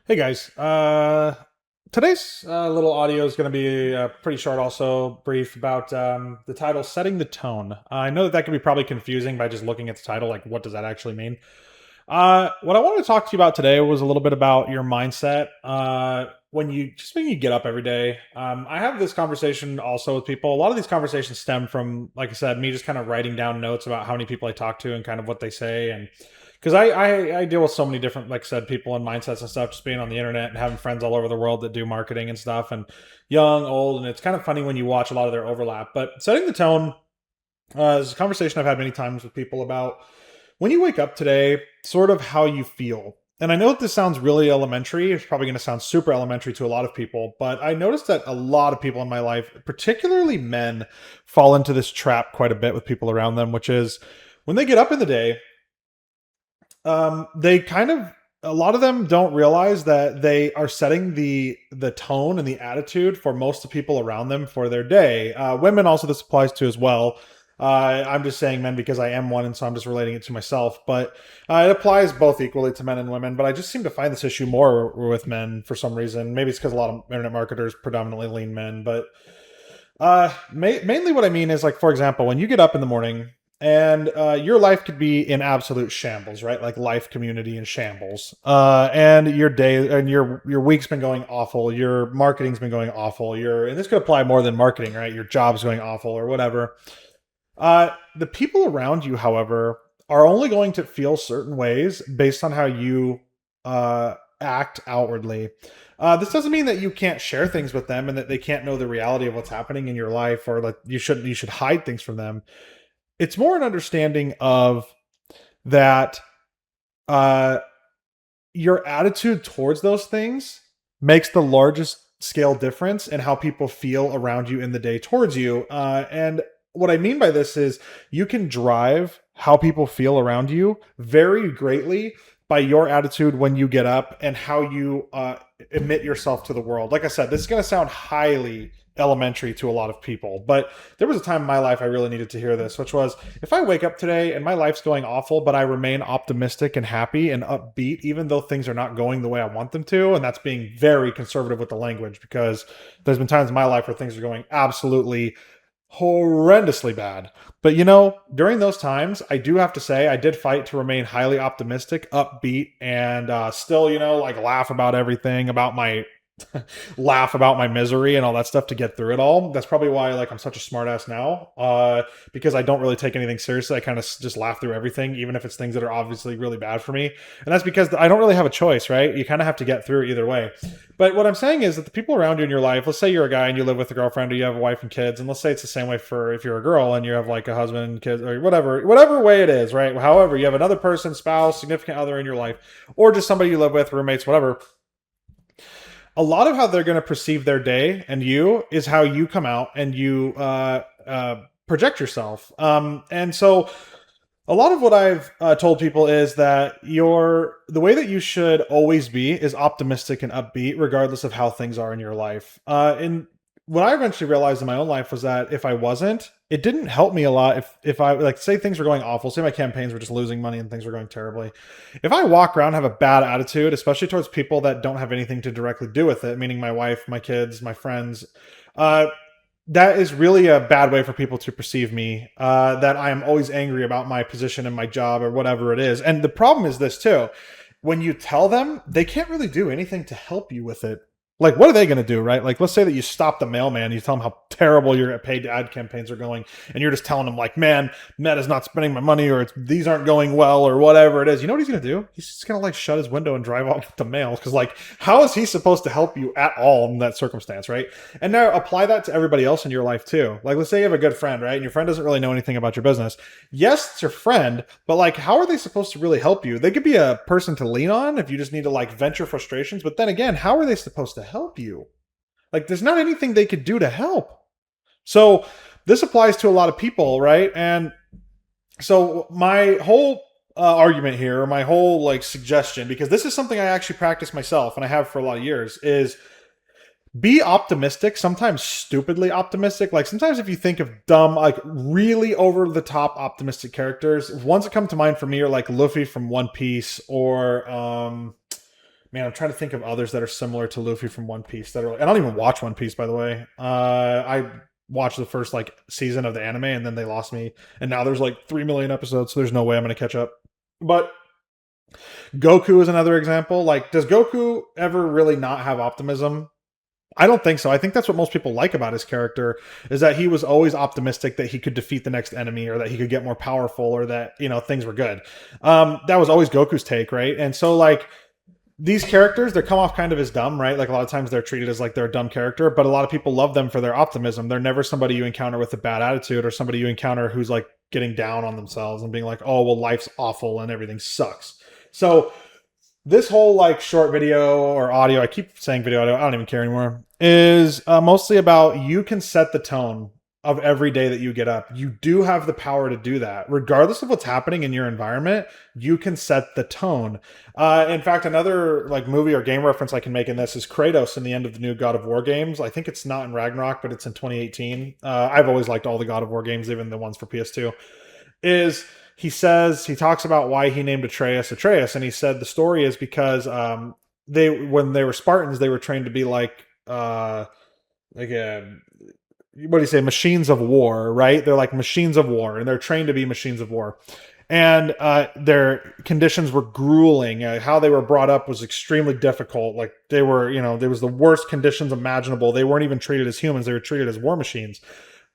Hey guys, today's little audio is going to be pretty short, also brief, about the title "Setting the Tone." I know that that can be probably confusing by just looking at the title, like what does that actually mean? What I wanted to talk to you about today was a little bit about your mindset when you get up every day. I have this conversation also with people. A lot of these conversations stem from, like I said, me just kind of writing down notes about how many people I talk to and kind of what they say, and because I deal with so many different, like I said, people and mindsets and stuff, just being on the internet and having friends all over the world that do marketing and stuff, and young, old, and it's kind of funny when you watch a lot of their overlap. But setting the tone is a conversation I've had many times with people about when you wake up today, sort of how you feel. And I know that this sounds really elementary. It's probably going to sound super elementary to a lot of people, but I noticed that a lot of people in my life, particularly men, fall into this trap quite a bit with people around them, which is when they get up in the day, they kind of a lot of them don't realize that they are setting the tone and the attitude for most of the people around them for their day. Women also this applies to as well. I'm just saying men because I am one, and so I'm just relating it to myself. But it applies both equally to men and women. But I just seem to find this issue more with men for some reason. Maybe it's because a lot of internet marketers predominantly lean men. But mainly what I mean is, like, for example, when you get up in the morning and your life could be in absolute shambles, right? Like life community in shambles. And your day and your week's been going awful. Your marketing's been going awful. And this could apply more than marketing, right? Your job's going awful or whatever. The people around you, however, are only going to feel certain ways based on how you act outwardly. This doesn't mean that you can't share things with them and that they can't know the reality of what's happening in your life, or that you should hide things from them. It's more an understanding of that uh, your attitude towards those things makes the largest scale difference in how people feel around you in the day towards you. And what I mean by this is you can drive how people feel around you very greatly by your attitude when you get up and how you emit yourself to the world. Like I said, this is going to sound highly elementary to a lot of people, but there was a time in my life I really needed to hear this, which was if I wake up today and my life's going awful, but I remain optimistic and happy and upbeat, even though things are not going the way I want them to. And that's being very conservative with the language, because there's been times in my life where things are going absolutely horrendously bad. But during those times, I do have to say I did fight to remain highly optimistic, upbeat, and still, like laugh about everything, about my laugh about my misery and all that stuff to get through it all. That's probably why like I'm such a smartass now, because I don't really take anything seriously. I kind of just laugh through everything, even if it's things that are obviously really bad for me. And that's because I don't really have a choice, right? You kind of have to get through either way. But what I'm saying is that the people around you in your life, let's say you're a guy and you live with a girlfriend, or you have a wife and kids, and let's say it's the same way for if you're a girl and you have like a husband and kids, or whatever way it is, right? However, you have another person, spouse, significant other in your life, or just somebody you live with, roommates, whatever. A lot of how they're going to perceive their day and you is how you come out and you project yourself. And so a lot of what I've told people is that the way that you should always be is optimistic and upbeat, regardless of how things are in your life. And what I eventually realized in my own life was that if I wasn't, it didn't help me a lot. If I, like, say things were going awful, say my campaigns were just losing money and things were going terribly. If I walk around and have a bad attitude, especially towards people that don't have anything to directly do with it, meaning my wife, my kids, my friends, uh, that is really a bad way for people to perceive me. That I am always angry about my position in my job or whatever it is. And the problem is this too: when you tell them, they can't really do anything to help you with it. Like, what are they going to do, right? Like, let's say that you stop the mailman, you tell them how terrible your paid ad campaigns are going, and you're just telling them, like, man, Meta's not spending my money, or these aren't going well, or whatever it is. You know what he's going to do? He's just going to, like, shut his window and drive off with the mail. Because, like, how is he supposed to help you at all in that circumstance, right? And now apply that to everybody else in your life, too. Like, let's say you have a good friend, right? And your friend doesn't really know anything about your business. Yes, it's your friend, but, like, how are they supposed to really help you? They could be a person to lean on if you just need to, like, vent your frustrations. But then again, how are they supposed to help you? Like, there's not anything they could do to help. So this applies to a lot of people, right? And so my whole argument here, or my whole like suggestion, because this is something I actually practice myself and I have for a lot of years, is be optimistic, sometimes stupidly optimistic. Like, sometimes if you think of dumb, like really over the top optimistic characters, ones that come to mind for me are like Luffy from One Piece, or Man, I'm trying to think of others that are similar to Luffy from One Piece that are. I don't even watch One Piece, by the way. I watched the first like season of the anime, and then they lost me, and now there's like 3 million episodes, so there's no way I'm going to catch up. But Goku is another example. Like, does Goku ever really not have optimism? I don't think so. I think that's what most people like about his character is that he was always optimistic that he could defeat the next enemy or that he could get more powerful or that, things were good. That was always Goku's take, right? And so like these characters, they come off kind of as dumb, right? Like a lot of times they're treated as like they're a dumb character, but a lot of people love them for their optimism. They're never somebody you encounter with a bad attitude or somebody you encounter who's like getting down on themselves and being like, oh, well, life's awful and everything sucks. So this whole like short video or audio, I keep saying video audio, I don't even care anymore, is mostly about you can set the tone of every day that you get up. You do have the power to do that. Regardless of what's happening in your environment, you can set the tone. In fact, another like movie or game reference I can make in this is Kratos in the end of the new God of War games. I think it's not in Ragnarok, but it's in 2018. I've always liked all the God of War games, even the ones for PS2. Is he talks about why he named Atreus Atreus, and he said the story is because when they were Spartans, they were trained to be like a what do you say, machines of war, right? They're like machines of war, and they're trained to be machines of war. And their conditions were grueling. How they were brought up was extremely difficult. Like they were, there was the worst conditions imaginable. They weren't even treated as humans; they were treated as war machines.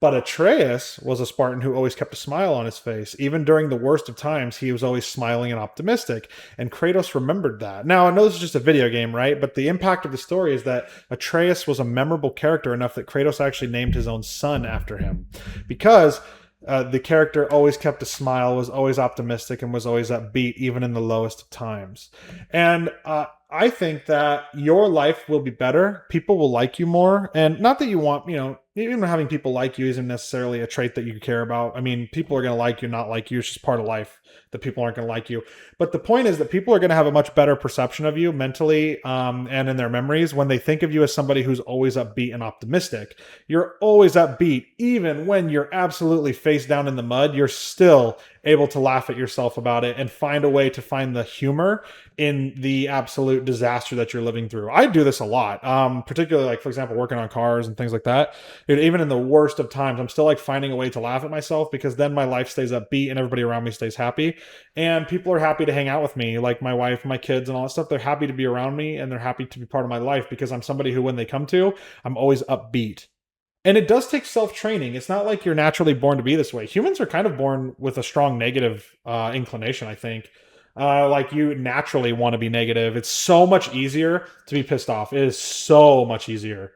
But Atreus was a Spartan who always kept a smile on his face. Even during the worst of times, he was always smiling and optimistic. And Kratos remembered that. Now, I know this is just a video game, right? But the impact of the story is that Atreus was a memorable character enough that Kratos actually named his own son after him. Because the character always kept a smile, was always optimistic, and was always upbeat, even in the lowest of times. And I think that your life will be better. People will like you more. And not that you want, even having people like you isn't necessarily a trait that you care about. I mean, people are going to like you, not like you. It's just part of life that people aren't going to like you. But the point is that people are going to have a much better perception of you mentally and in their memories when they think of you as somebody who's always upbeat and optimistic. You're always upbeat. Even when you're absolutely face down in the mud, you're still able to laugh at yourself about it and find a way to find the humor in the absolute disaster that you're living through. I do this a lot, particularly like, for example, working on cars and things like that. Dude, even in the worst of times, I'm still like finding a way to laugh at myself because then my life stays upbeat and everybody around me stays happy. And people are happy to hang out with me, like my wife, my kids, and all that stuff. They're happy to be around me and they're happy to be part of my life because I'm somebody who, when they come to, I'm always upbeat. And it does take self-training. It's not like you're naturally born to be this way. Humans are kind of born with a strong negative inclination, I think. Like you naturally want to be negative. It's so much easier to be pissed off. It is so much easier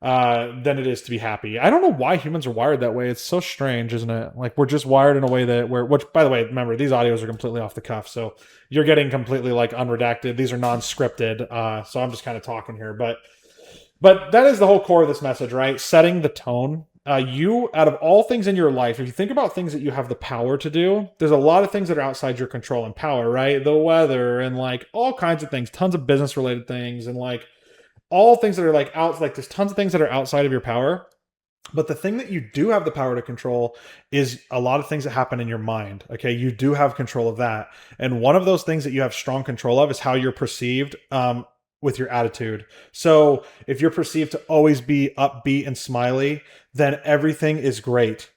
than it is to be happy. I don't know why humans are wired that way. It's so strange, isn't it? Like we're just wired in a way that which by the way, remember, these audios are completely off the cuff. So you're getting completely like unredacted. These are non-scripted. So I'm just kind of talking here, but that is the whole core of this message, right? Setting the tone. You, out of all things in your life, if you think about things that you have the power to do, there's a lot of things that are outside your control and power, right? The weather and like all kinds of things, tons of business related things, and like all things that are like out, like there's tons of things that are outside of your power. But the thing that you do have the power to control is a lot of things that happen in your mind. Okay. You do have control of that. And one of those things that you have strong control of is how you're perceived with your attitude. So if you're perceived to always be upbeat and smiley, then everything is great.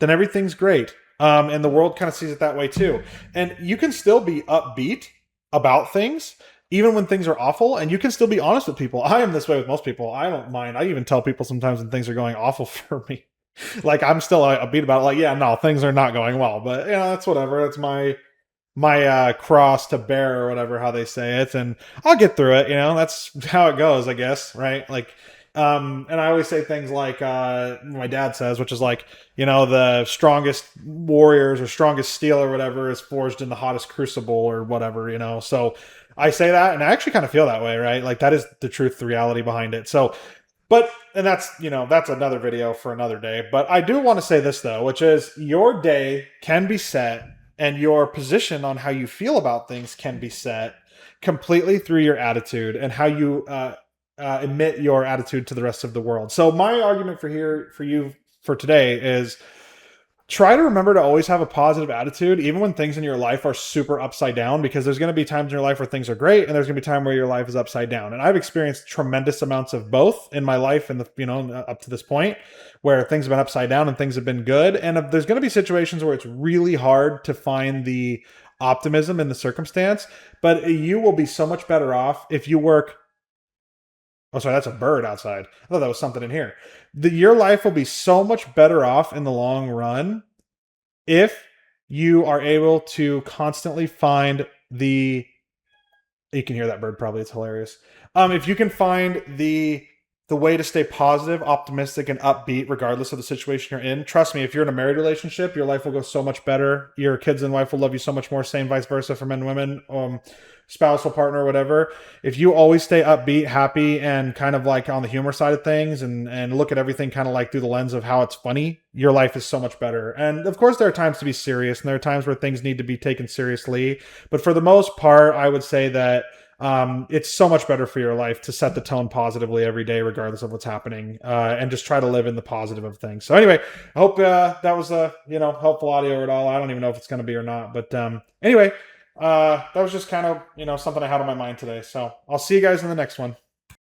Then everything's great. And the world kind of sees it that way too. And you can still be upbeat about things, even when things are awful, and you can still be honest with people. I am this way with most people. I don't mind. I even tell people sometimes when things are going awful for me. Like I'm still upbeat about it. Like, yeah, no, things are not going well, but that's whatever. That's my cross to bear or whatever, how they say it, and I'll get through it. That's how it goes, I guess, right? Like and I always say things like my dad says, which is like, the strongest warriors or strongest steel or whatever is forged in the hottest crucible or whatever. So I say that and I actually kind of feel that way, right? Like that is the truth, the reality behind it. So and that's another video for another day. But I do want to say this though, which is your day can be set and your position on how you feel about things can be set completely through your attitude and how you emit your attitude to the rest of the world. So my argument for you for today is Try to remember to always have a positive attitude, even when things in your life are super upside down, because there's going to be times in your life where things are great, and there's going to be time where your life is upside down. And I've experienced tremendous amounts of both in my life, and up to this point, where things have been upside down and things have been good. And there's going to be situations where it's really hard to find the optimism in the circumstance, but you will be so much better off if you work. Oh, sorry, that's a bird outside. I thought that was something in here. Your life will be so much better off in the long run if you are able to constantly find the, you can hear that bird probably, it's hilarious. If you can find the way to stay positive, optimistic, and upbeat regardless of the situation you're in, trust me, if you're in a married relationship, your life will go so much better. Your kids and wife will love you so much more. Same vice versa for men and women. Spousal partner, whatever. If you always stay upbeat, happy, and kind of like on the humor side of things, and look at everything kind of like through the lens of how it's funny, your life is so much better. And of course, there are times to be serious, and there are times where things need to be taken seriously. But for the most part, I would say that it's so much better for your life to set the tone positively every day, regardless of what's happening, and just try to live in the positive of things. So anyway, I hope that was a helpful audio at all. I don't even know if it's going to be or not, but anyway, that was just kind of something I had on my mind today. So I'll see you guys in the next one.